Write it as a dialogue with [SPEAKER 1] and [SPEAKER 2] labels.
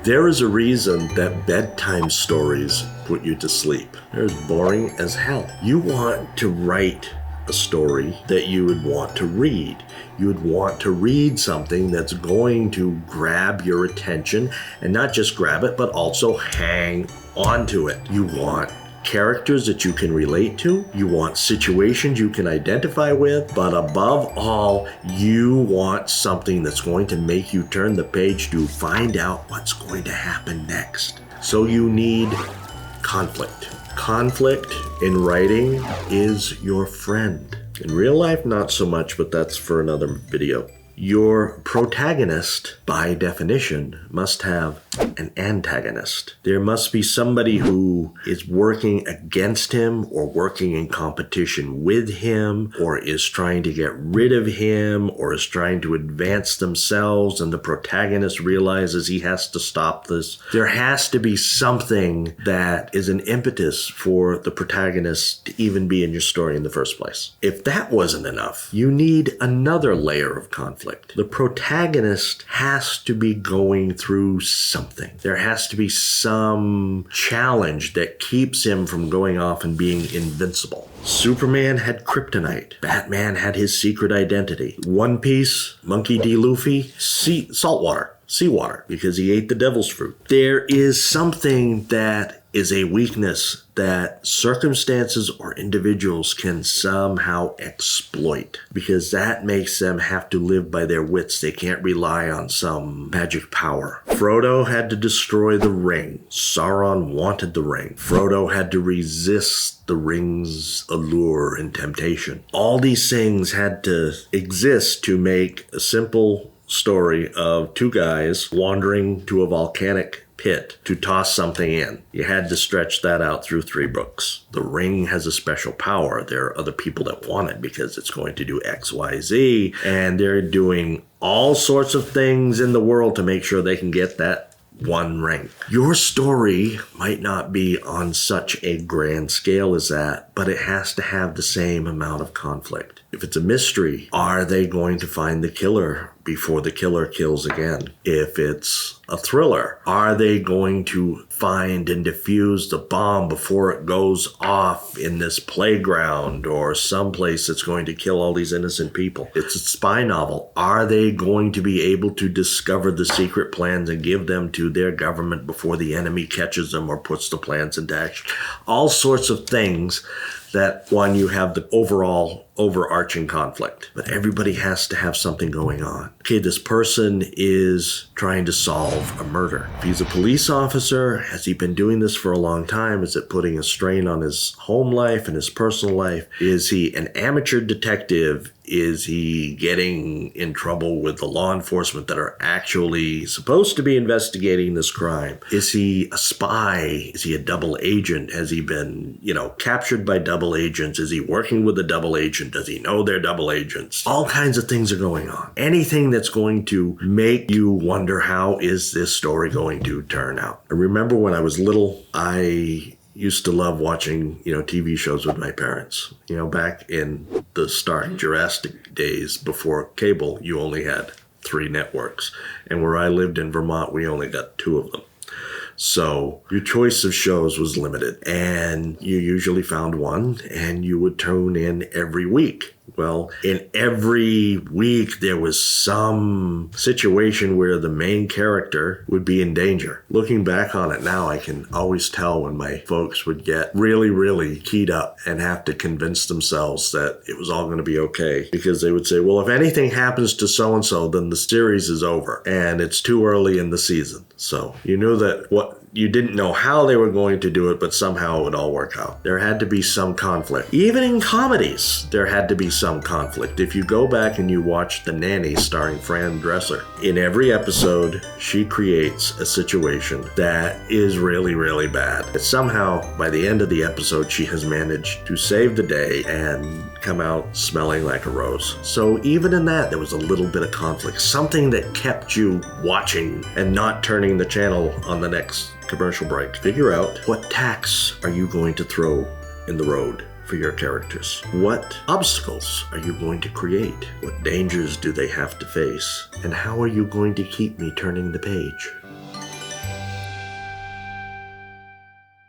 [SPEAKER 1] There is a reason that bedtime stories put you to sleep. They're as boring as hell. You want to write a story that you would want to read. You would want to read something that's going to grab your attention, and not just grab it, but also hang on to it. You want characters that you can relate to. You want situations you can identify with, but above all, you want something that's going to make you turn the page to find out what's going to happen next. So you need conflict. Conflict in writing is your friend. In real life, not so much, but that's for another video. Your protagonist, by definition, must have an antagonist. There must be somebody who is working against him or working in competition with him or is trying to get rid of him or is trying to advance themselves, and the protagonist realizes he has to stop this. There has to be something that is an impetus for the protagonist to even be in your story in the first place. If that wasn't enough, you need another layer of conflict. The protagonist has to be going through something. There has to be some challenge that keeps him from going off and being invincible. Superman had kryptonite. Batman had his secret identity. One Piece, Monkey D. Luffy, saltwater, seawater, because he ate the devil's fruit. There is something that is a weakness that circumstances or individuals can somehow exploit, because that makes them have to live by their wits. They can't rely on some magic power. Frodo had to destroy the ring. Sauron wanted the ring. Frodo had to resist the ring's allure and temptation. All these things had to exist to make a simple story of two guys wandering to a volcanic pit to toss something in. You had to stretch that out through 3 books. The ring has a special power. There are other people that want it because it's going to do X, Y, Z, and they're doing all sorts of things in the world to make sure they can get that one ring. Your story might not be on such a grand scale as that, but it has to have the same amount of conflict. If it's a mystery, are they going to find the killer before the killer kills again? If it's a thriller, are they going to find and defuse the bomb before it goes off in this playground or someplace that's going to kill all these innocent people? It's a spy novel. Are they going to be able to discover the secret plans and give them to their government before the enemy catches them or puts the plans into action? All sorts of things that, one, you have the overall overarching conflict, but everybody has to have something going on. Okay, this person is trying to solve a murder. If he's a police officer, has he been doing this for a long time? Is it putting a strain on his home life and his personal life? Is he an amateur detective? Is he getting in trouble with the law enforcement that are actually supposed to be investigating this crime? Is he a spy? Is he a double agent? Has he been, captured by double agents? Is he working with a double agent? Does he know they're double agents? All kinds of things are going on. Anything that's going to make you wonder, how is this story going to turn out? I remember when I was little, I used to love watching, TV shows with my parents. Back in the Stark Jurassic days before cable, you only had 3 networks. And where I lived in Vermont, we only got 2 of them. So your choice of shows was limited, and you usually found one and you would tune in every week. Well, in every week, there was some situation where the main character would be in danger. Looking back on it now, I can always tell when my folks would get really, really keyed up and have to convince themselves that it was all going to be okay. Because they would say, well, if anything happens to so-and-so, then the series is over and it's too early in the season. So you knew that you didn't know how they were going to do it, but somehow it would all work out. There had to be some conflict. Even in comedies, there had to be some conflict. If you go back and you watch The Nanny starring Fran Drescher, in every episode, she creates a situation that is really, really bad. But somehow, by the end of the episode, she has managed to save the day and come out smelling like a rose. So even in that, there was a little bit of conflict. Something that kept you watching and not turning the channel on the next commercial break. Figure out, what tax are you going to throw in the road for your characters? What obstacles are you going to create? What dangers do they have to face? And how are you going to keep me turning the page?